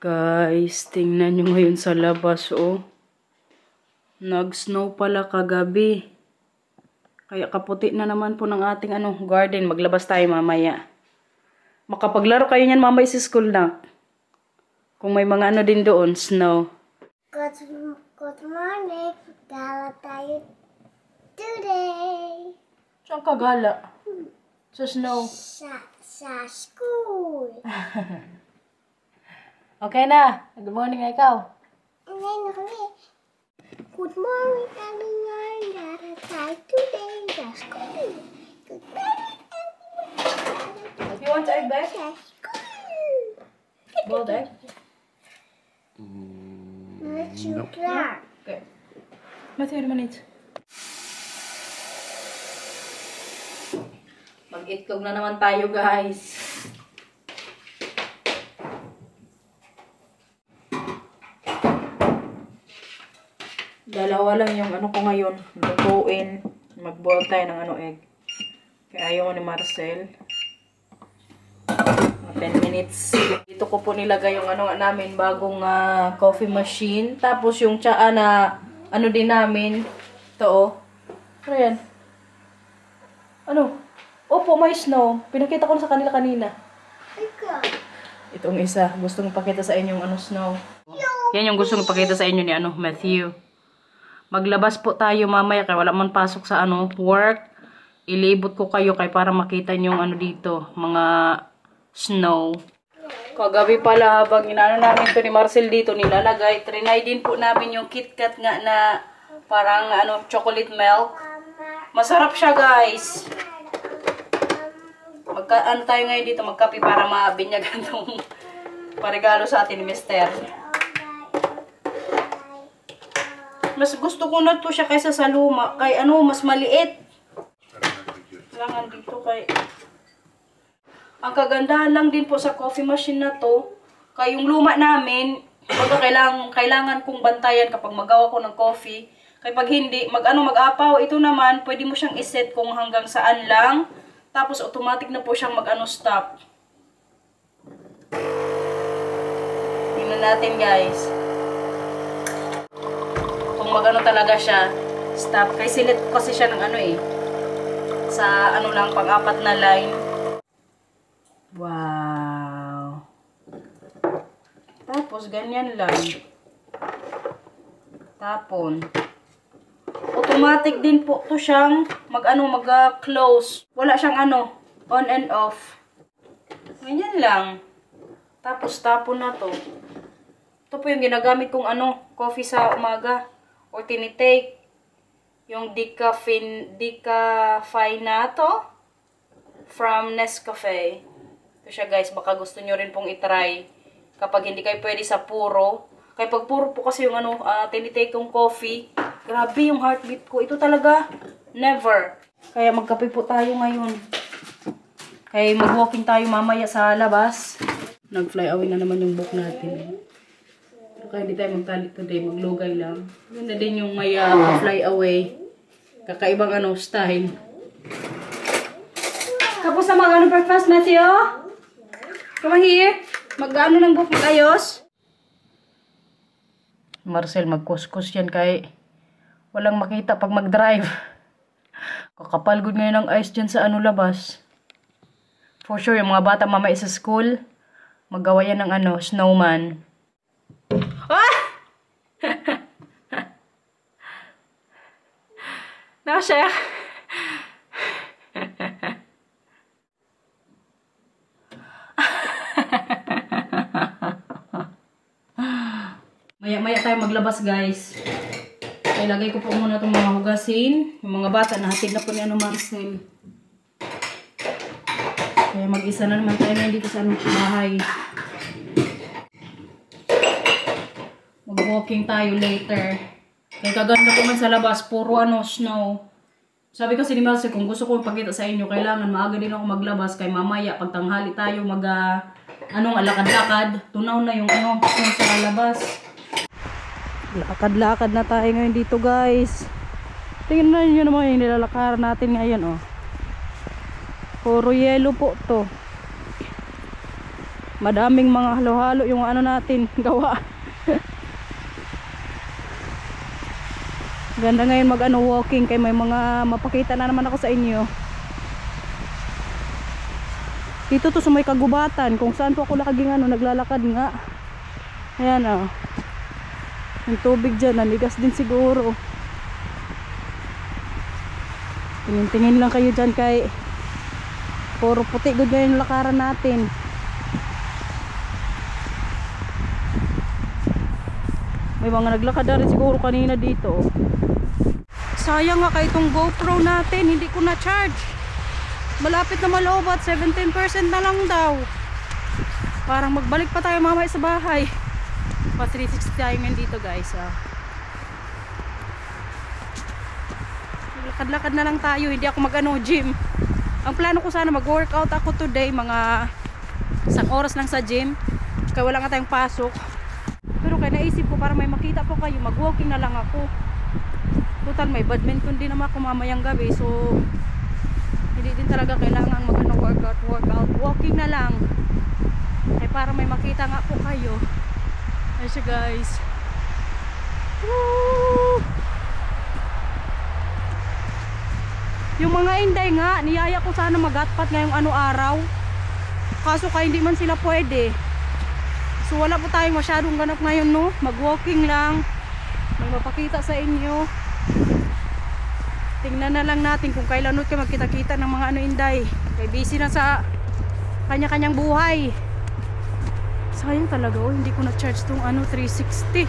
Guys, tingnan nyo ngayon sa labas, oh. Nag-snow pala kagabi. Kaya kaputi na naman po ng ating garden. Maglabas tayo mamaya. Makapaglaro kayo niyan mamaya sa school na. Kung may mga din doon, snow. Good morning. Gala tayo today. Saan ka gala? Sa snow. Sa school. Okay na. Good morning, ikaw. Good morning, everyone. Gala tayo today. Sa school. Good morning, everyone. You want egg back? Sa school. Boiled egg? Matthew Clark. Okay. Matthew, 1 minute. Mag-itlog na naman tayo, guys. Dalawa lang yung ko ngayon. Lutuin. Mag-boil tayo ng egg. Kaya ayaw ni Marcel. 10 minutes. Dito ko po nilagay yung namin bagong coffee machine. Tapos yung tsaa na din namin. Ito, oh. Ano yan? Opo, may snow. Pinakita ko na sa kanila kanina. Itong isa. Gustong ipakita sa inyo yung snow. Yan yung gustong ipakita sa inyo ni Matthew. Maglabas po tayo mamaya kaya wala man pasok sa work. Ilibot ko kayo kay para makita nyo yung dito. Mga snow. Kagabi pala habang namin to ni Marcel dito nilalagay. Trinay din po namin yung KitKat nga na parang chocolate milk. Masarap siya, guys. Tayo ngayon dito magkape para mabinyagan tong paregalo sa atin ni Mister. Mas gusto ko na to siya kaysa sa luma. Kay mas maliit. Kailangan dito kay... Ang kagandahan lang din po sa coffee machine na to, kay yung luma namin, kailangan kong bantayan kapag magawa ko ng coffee. Kaya pag hindi, mag-apaw, ito naman, pwede mo siyang iset kung hanggang saan lang. Tapos automatic na po siyang stop. Tingnan natin, guys. Kung talaga siya, stop. Kaya silit ko kasi siya ng sa lang, pang-apat na line. Wow. Tapos, ganyan lang. Tapon. Automatic din po to siyang mag-close. Wala siyang on and off. Ganyan lang. Tapos, tapon na to. Ito po yung ginagamit kong coffee sa umaga. Or tinitake. Yung decafeinato from Nescafe. Ito siya, guys. Baka gusto nyo rin pong itry. Kapag hindi kayo pwede sa puro. Kaya pag puro po kasi yung tinitake kong coffee. Grabe yung heartbeat ko. Ito talaga, never. Kaya magkape po tayo ngayon. Kaya mag-walking tayo mamaya sa labas. Nag-fly away na naman yung book natin. Kaya hindi tayo magtalik today. Maglugay lang. Ganda din yung may fly away. Kakaibang style. Tapos na breakfast, Matthew? Come here. Mag-ano ng book, mag-ayos. Marcel, magkuskus yan kay walang makita pag mag-drive. Kakapal good ngayon ang ice dyan sa labas. For sure, yung mga bata mamaya sa school, magawa yan ng snowman. Ah! Nasya. Maya-maya tayo maglabas, guys. Kaya lagay ko po muna itong mga hugasin. Yung mga bata, nahatid na po ni Marcel. Kaya mag-isa na naman tayo ngayon dito sa bahay. Mag-walking tayo later. Kaya kaganda ko man sa labas, puro snow. Sabi kasi ni Marcel, kung gusto ko ipakita sa inyo, kailangan maaga din ako maglabas. Kaya mamaya, pag tanghali tayo, lakad-lakad. Tunaw na yung snow sa labas. Lakad-lakad na tayo ngayon dito, guys. Tingnan nyo naman yung nilalakaran natin ngayon, oh. Puro yellow po to. Madaming mga halo-halo yung ano natin gawa. Ganda ngayon mag ano walking kay may mga mapakita na naman ako sa inyo. Dito to sa may kagubatan kung saan po ako laging ano naglalakad nga. Ayan oh. Yung tubig dyan, nanigas din siguro. Tingin-tingin lang kayo dyan kay puro puti good ngayon lakaran natin. May mga naglakad na rin siguro kanina dito. Sayang nga kay itong GoPro natin, hindi ko na charge. Malapit na malobat, 17% na lang daw. Parang magbalik pa tayo mamaya sa bahay. Pa 360 tayo ngayon dito guys. Lakad-lakad na lang tayo, hindi ako mag-ano gym. Ang plano ko sana mag-workout ako today, mga 1 oras lang sa gym. Kaya wala nga tayong pasok. Pero kaya naisip ko para may makita po kayo, mag-walking na lang ako. Total may badminton din naman ako mamayang gabi, so hindi din talaga kailangan mag-ano workout. Walking na lang. Kaya para may makita nga po kayo. Ayun siya guys. Woo! Yung mga inday nga, niyaya ko sana magatpat ngayong ano araw. Kaso kaya hindi man sila pwede. So wala po tayong masyadong ganap ngayon no. Mag-walking lang. May mapakita sa inyo. Tingnan na lang natin kung kailan ulit kayo magkita-kita ng mga ano inday. Kaya busy na sa kanya-kanyang buhay. Sayang talaga oh, hindi ko na-charge tong ano 360.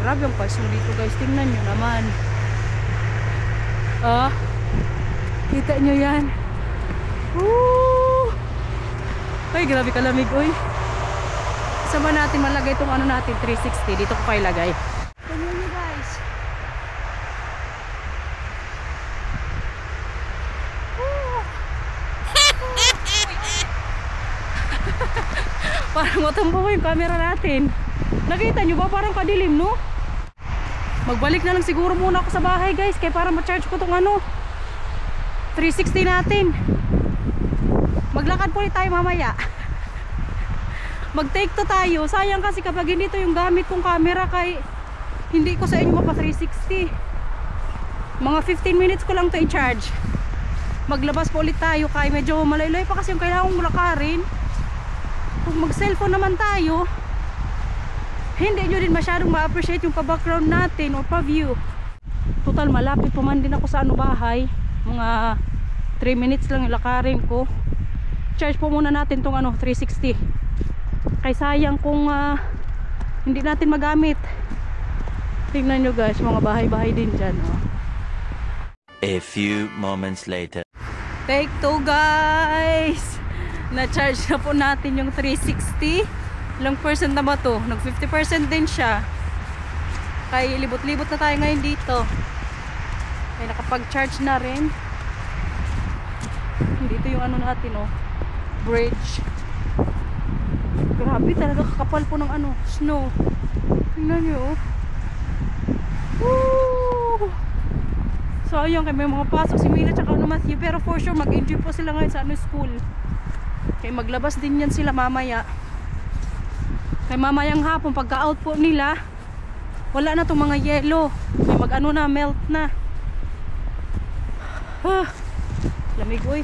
Grabe ang price dito guys. Tingnan nyo naman. Kita nyo yan. Woo! Ay, grabe kalamig oy. Saan ba natin malagay itong ano natin 360? Dito ko kayo lagay. Tingnan nyo guys. Parang matumbo ko yung camera natin. Nakita nyo ba? Parang kadilim no? Magbalik na lang siguro muna ako sa bahay guys. Kaya para ma-charge ko itong ano 360 natin. Maglakad po ulit tayo mamaya. Mag-take to tayo. Sayang kasi kapag hindi to yung gamit kong camera, kay hindi ko sa inyo mapa 360. Mga 15 minutes ko lang to i-charge. Maglabas po ulit tayo kay medyo malaylay pa kasi yung kailangan kong lakarin. Kung mag-cellphone naman tayo, hindi nyo din masyadong ma-appreciate yung pa-background natin o pa-view. Total malapit po man din ako sa ano bahay. Mga 3 minutes lang yung lakarin ko. Charge po muna natin tong ano 360. Kay sayang kung hindi natin magamit. Tingnan nyo guys, mga bahay-bahay din dyan oh. A few moments later. Take two guys. Na-charge na po natin yung 360. Ilang percent na ba to? Nag 50% din siya. Kaya libot-libot na tayo ngayon dito. Kaya nakapag-charge na rin. Dito yung ano natin oh, bridge. Grabe talaga, kakapal po ng ano, snow. Tingnan nyo oh. Woo! Sayang kaya may mga pasok si Mila tsaka ano Matthew. Pero for sure mag-enjoy po sila ngayon sa ano school. Kaya maglabas din yan sila mamaya. Kaya mamayang hapon pagka-out po nila, wala na itong mga yelo. May mag-ano na, melt na. Lamig uy.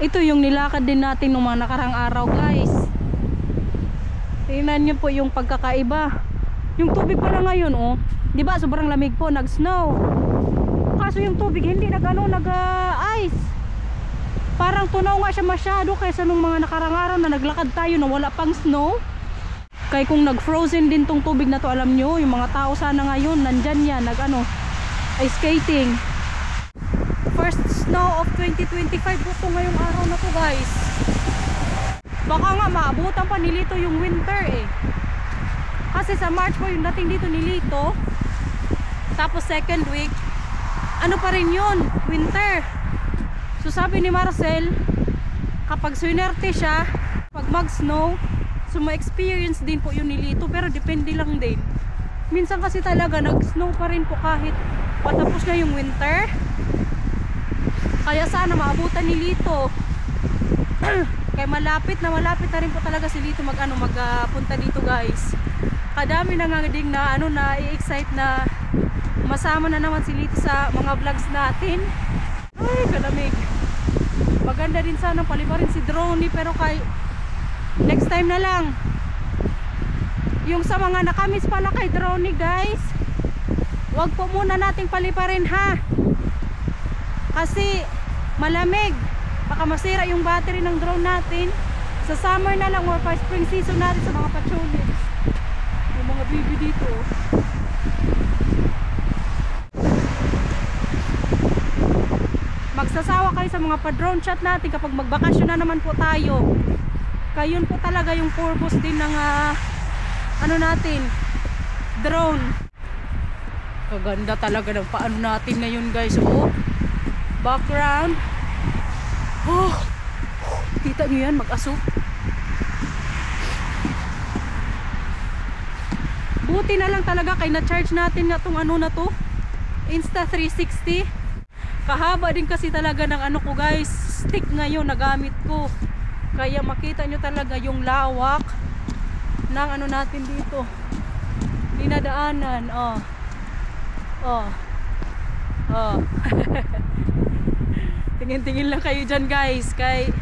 Ito yung nilakad din natin nung mga nakarang araw guys. Tingnan nyo po yung pagkakaiba. Yung tubig pala ngayon oh, di ba sobrang lamig po, nag-snow. Kaso yung tubig hindi nag-ice. Parang tunaw nga siya masyado kaysa nung mga nakarang araw na naglakad tayo na wala pang snow. Kaya kung nag-frozen din tong tubig na to, alam nyo, yung mga tao sana ngayon nandyan yan, nag-ano, ice skating. First snow of 2025 po to ngayong araw na to guys. Baka nga maabutan pa nilito yung winter eh. Kasi sa March po yung dating dito nilito. Tapos second week, ano pa rin yun, winter. So sabi ni Marcel, kapag swinerte siya, pag mag-snow, so ma-experience din po yung nilito. Pero depende lang din. Minsan kasi talaga nag-snow pa rin po kahit patapos na yung winter. Kaya sana maabutan nilito. Kaya malapit na rin po talaga si Lito magpunta dito guys. Kadami na nga ding na i-excite na masama na naman si Lito sa mga vlogs natin. Ay, kalamig. Maganda din sana paliparin si Drone, pero kay next time na lang. Yung sa mga nakamiss pala kay Drone guys, wag po muna nating paliparin ha. Kasi malamig. Baka masira yung battery ng drone natin. Sa summer na lang or pa spring season natin sa mga patrolling. Yung mga baby dito. Magsasawa kayo sa mga pa-drone shot natin kapag magbakasyon na naman po tayo. Kaya yun po talaga yung purpose din ng natin, drone. Kaganda talaga ng paano natin ngayon guys. Oh, background. Oh, kita nyo yan, mag-aso. Buti na lang talaga kay na-charge natin nga tong na to, Insta360. Kahaba din kasi talaga ng ko guys, stick ngayon na gamit ko. Kaya makita nyo talaga yung lawak ng natin dito, dinadaanan. Tingin-tingin lang kayo dyan guys, kay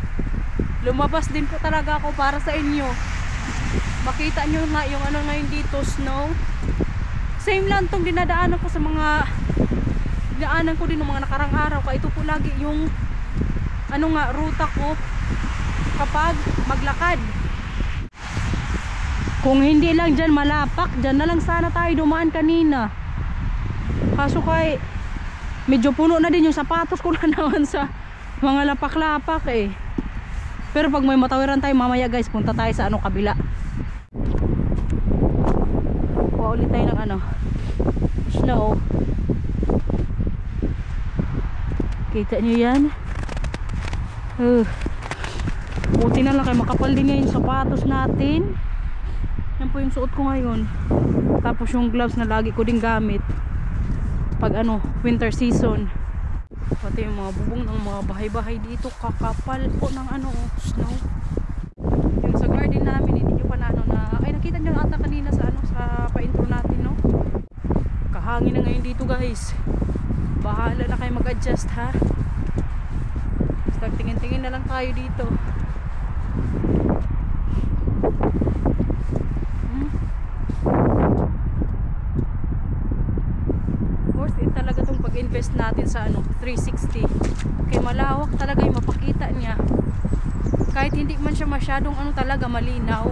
lumabas din po talaga ako para sa inyo. Makita nyo nga yung ngayon dito, snow. Same lang tong dinadaanan ko sa mga dinaanan ko din ng mga nakarang araw. Kaya ito po lagi yung ruta ko kapag maglakad. Kung hindi lang dyan malapak, dyan na lang sana tayo dumaan kanina. Kaso kay medyo puno na din yung sapatos ko na naman sa mga lapak-lapak eh. Pero pag may matawiran tayo mamaya guys, punta tayo sa kabila. Kuha ulit tayo ng snow. Kita nyo yan? Buti na lang kay makapal din nga yung sapatos natin. Yan po yung suot ko ngayon. Tapos yung gloves na lagi ko din gamit pag winter season. Pati yung mga bubong ng mga bahay-bahay dito, kakapal po ng snow. Yung sa garden namin, hindi nyo pa ay nakita nyo ata kanina sa sa pa-intro natin, no? Kahangin na ngayon dito guys. Bahala na kayo mag-adjust ha. Basta tingin-tingin na lang tayo dito. Talaga tong pag-invest natin sa 360. Kaya malawak talaga yung mapakita niya. Kahit hindi man siya masyadong talaga malinaw,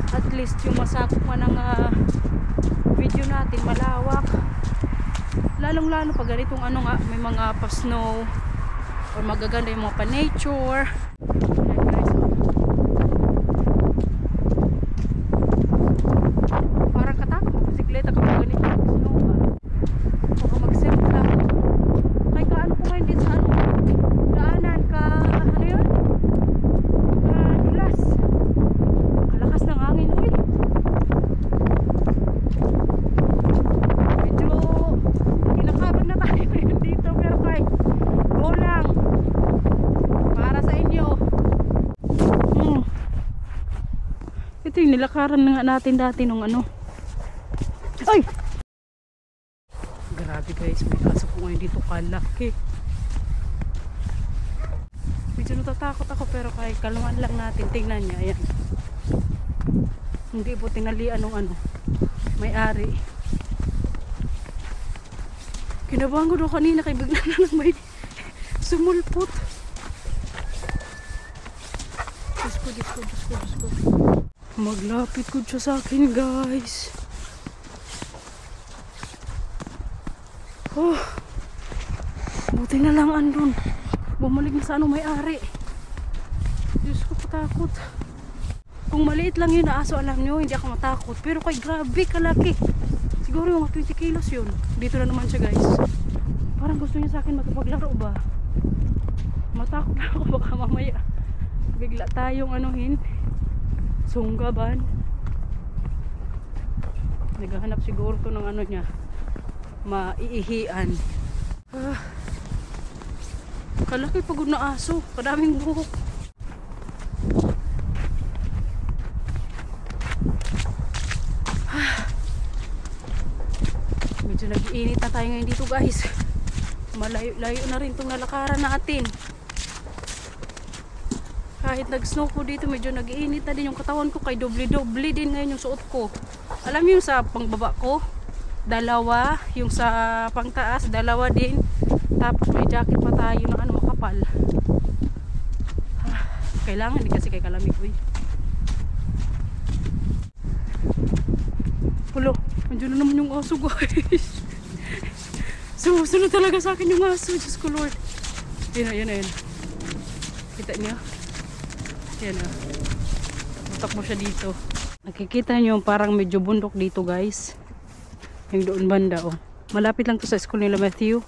at least yung masakop man ng video natin malawak. Lalong lalo pag ganitong may mga pa-snow or magaganda yung mga pa-nature. Parang katakot ng bisikleta kapag ganito snow ba. Ito yung nilakaran na nga natin dati nung Ay! Grabe guys, may aso po ngayon dito kalaki. Medyo natatakot ako pero kay kalman lang natin. Tingnan niya, ayan. Hindi po tinalian nung may-ari. Kinabahan ko doon kanina kay bigla na lang may sumulpot. Diyos ko. Maglapit ko siya sa akin guys. Oh, buti na lang andun. Bumalik na sa may-ari. Diyos ko, patakot. Kung maliit lang yun na aso, alam nyo, hindi ako matakot. Pero kay grabe kalaki. Siguro yung 20 kilos yun. Dito na naman siya guys. Parang gusto niya sa akin magpapaglaro ba. Matakot na ako, baka mamaya bigla tayong sunggaban. Naghahanap siguro to ng niya, maiihian. Kalaki pagod na aso, kadaming buhok. Medyo nag-iinit na tayo ngayon dito guys. Malayo-layo na rin itong nalakaran natin. Kahit nag-snow po dito, medyo nag-iinit na din yung katawan ko. Kay doble-doble din ngayon yung suot ko. Alam niyo yung sa pangbaba ko, dalawa. Yung sa pangtaas, dalawa din. Tapos may jacket pa tayo ng ano, makapal. Kailangan din kasi kay kalamig. Uy. Pulo, andyan na naman yung aso guys. Sunod talaga sa akin yung aso. Diyos ko Lord. Yan na. Kita niyo? Yan na. Butak mo siya dito. Nakikita niyo parang medyo bundok dito guys. Yung doon banda oh. Malapit lang to sa school nila Matthew.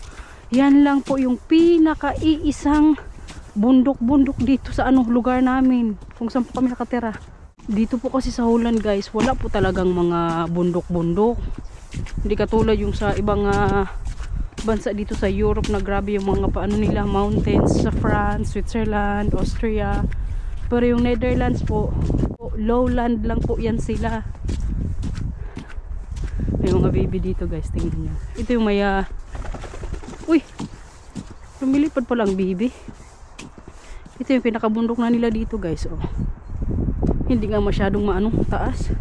Yan lang po yung pinaka-iisang bundok-bundok dito sa lugar namin. Kung saan po kami nakatira. Dito po kasi sa Holland guys, wala po talagang mga bundok-bundok. Hindi katulad yung sa ibang bansa dito sa Europe na grabe yung mga paano nila mountains sa France, Switzerland, Austria. Pero yung Netherlands po, lowland lang po yan sila. May mga baby dito guys, tingnan nyo. Ito yung may uy, lumilipad pa lang baby. Ito yung pinakabundok na nila dito guys oh. Hindi nga masyadong taas.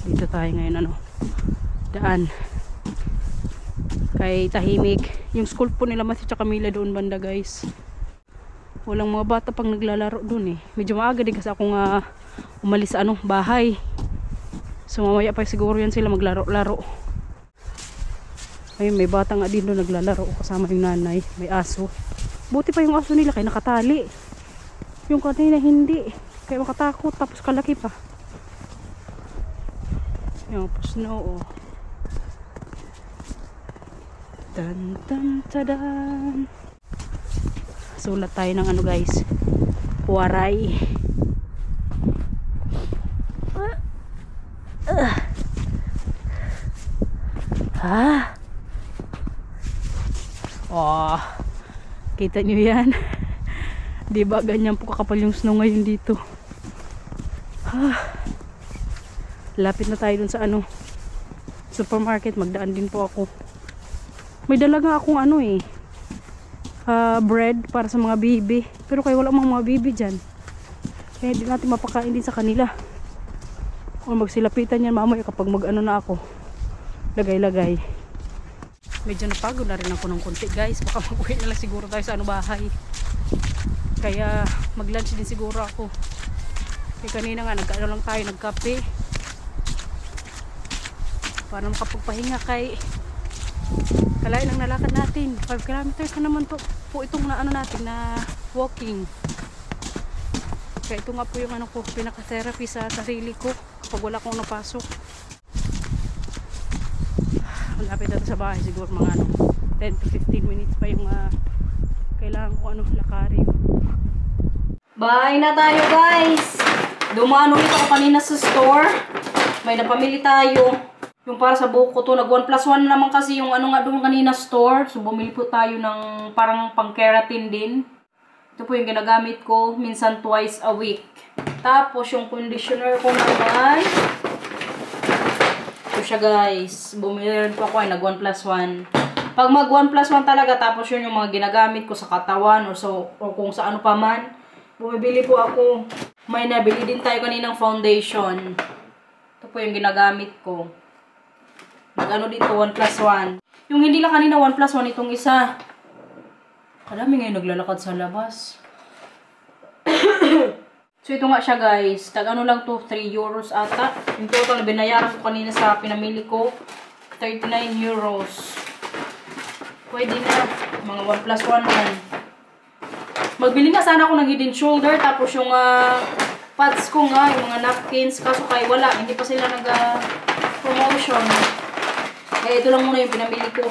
Dito tayo ngayon daan kay tahimik. Yung school po nila Matthew tsaka Camila doon banda guys. Walang mga bata pang naglalaro doon eh. Medyo maaga din kasi ako umalis sa bahay. So mamaya pa siguro yan sila maglaro-laro. Ayun, may bata nga din doon naglalaro kasama yung nanay. May aso. Buti pa yung aso nila kaya nakatali. Yung kanina hindi. Kaya makatakot tapos kalaki pa. Yung snow oh. Dan dan tadan. Sulat tayo ng guys. Waray. Oh. Kita nyo yan. Diba ganyan po kakapal yung snow ngayon dito. Lapit na tayo dun sa supermarket. Magdaan din po ako. May dalaga akong bread para sa mga baby. Pero kaya wala mga baby dyan. Kaya hindi natin mapakain din sa kanila. O magsilapitan yan mamaya kapag na ako. Lagay-lagay. Medyo napagod na rin ako ng konti guys. Baka mag-uwi na lang siguro tayo sa bahay. Kaya mag-lunch din siguro ako. Kaya kanina nga lang tayo nagkape. Para makapagpahinga kay kalain ang nalakad natin. 5 kilometers na naman po itong natin na walking. Kaya ito nga po yung ko pinaka-therapy sa sarili ko kapag wala akong napasok. Malapit na sa bahay siguro mga 10 to 15 minutes pa yung kailangan ko lakarin. Bye na tayo guys. Dumaan ulit ako kanina sa store. May napamili tayo. Yung para sa buko to, nag 1+1 naman kasi yung doon kanina store. So bumili po tayo ng parang pang keratin din. Ito po yung ginagamit ko minsan twice a week. Tapos yung conditioner ko naman. Ito siya guys. Bumili rin po ako nag 1+1. Pag mag 1+1 talaga, tapos yun yung mga ginagamit ko sa katawan o kung sa pa man. Bumibili po ako. May nabili din tayo kaninang foundation. Ito po yung ginagamit ko. Dito 1+1. Yung hindi lang kanina 1+1 itong isa. Kadami ngayon naglalakad sa labas. So ito nga siya guys. Tag lang to, 3 euros ata. Yung total binayaran ko kanina sa pinamili ko, 39 euros. Pwede na. Mga 1+1 yan. Magbili nga sana ako ng head and shoulder. Tapos yung pads ko nga, yung mga napkins. Kaso kaya wala. Hindi pa sila nag-promotion. Kaya ito lang muna yung pinamili ko.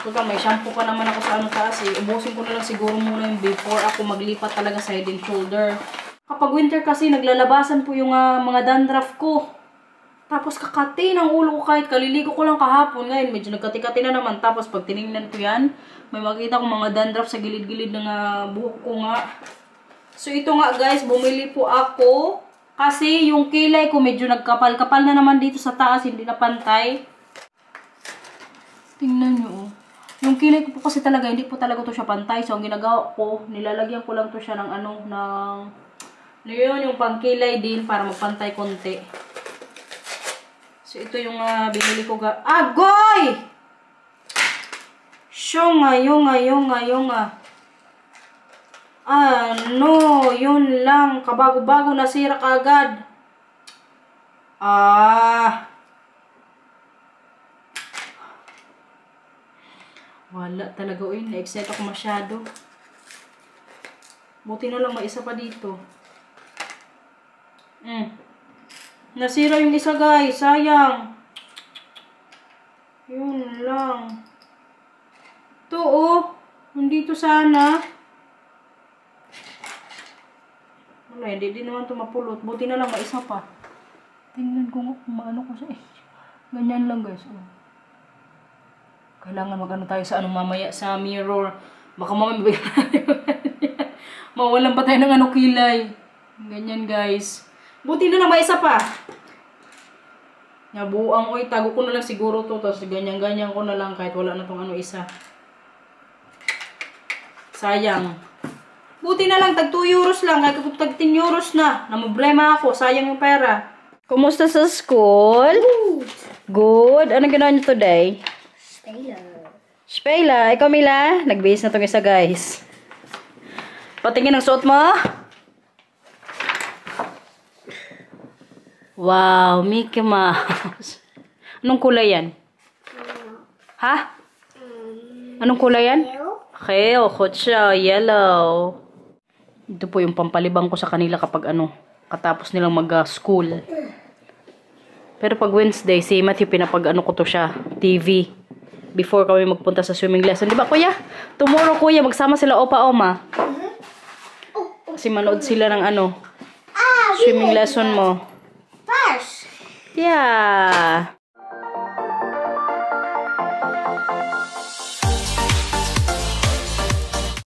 Total, may shampoo pa naman ako sa taas eh. Ubusin ko na lang siguro muna yung before ako maglipat talaga sa head and shoulder. Kapag winter kasi, naglalabasan po yung mga dandruff ko. Tapos kakati ng ulo ko kahit kaliligo ko lang kahapon. Ngayon, medyo nagkati-kati na naman. Tapos pag tinignan ko yan, may makita kong mga dandruff sa gilid-gilid ng buhok ko nga. So ito nga guys, bumili po ako Kasi yung kilay ko medyo nagkapal-kapal na naman dito sa taas, hindi na pantay. Tingnan nyo, oh. Yung kilay ko po kasi talaga, hindi po talaga to siya pantay. So, ang ginagawa ko, nilalagyan ko lang to siya ng ano, yun, yung pangkilay din para magpantay konti. So, ito yung binili ko Agoy! Syonga, yunga. Ano, yun lang. Kabago-bago nasira kagad. Wala talaga. Uy, na-excite ako masyado. Buti na lang may isa pa dito. Nasira yung isa, guys. Sayang. Yun lang. Ito, oh. Nandito sana. Wala, hindi din naman ito mapulot. Buti na lang may isa pa. Tingnan ko nga kung maano ko sa ganyan lang, guys. Oh. Kailangan mag-ano tayo sa mamaya sa mirror. Baka mamaya mawalan pa tayo ng kilay. Ganyan, guys. Buti na lang may isa pa. Nabuang, oy, tago ko na lang siguro to. Tapos ganyan-ganyan ko na lang kahit wala na tong isa. Sayang. Buti na lang, tag 2 euros lang. Kahit kung tag 10 euros na. Namblema ako. Sayang yung pera. Kumusta sa school? Good. Anong ginawa niyo today? Spela. Ikaw, Mila? Nag-base na tong isa, guys. Patingin ang suot mo. Wow, Mickey Mouse. Anong kulay yan? Ha? Anong kulay yan? Okay, siya, yellow. Ito po yung pampalibang ko sa kanila kapag katapos nilang mag-school. Pero pag Wednesday, si Matthew pinapag ko to siya, TV. Before kami magpunta sa swimming lesson. Di ba, kuya? Tomorrow, kuya, magsama sila opa-oma. Kasi manood sila ng swimming lesson mo. Yeah.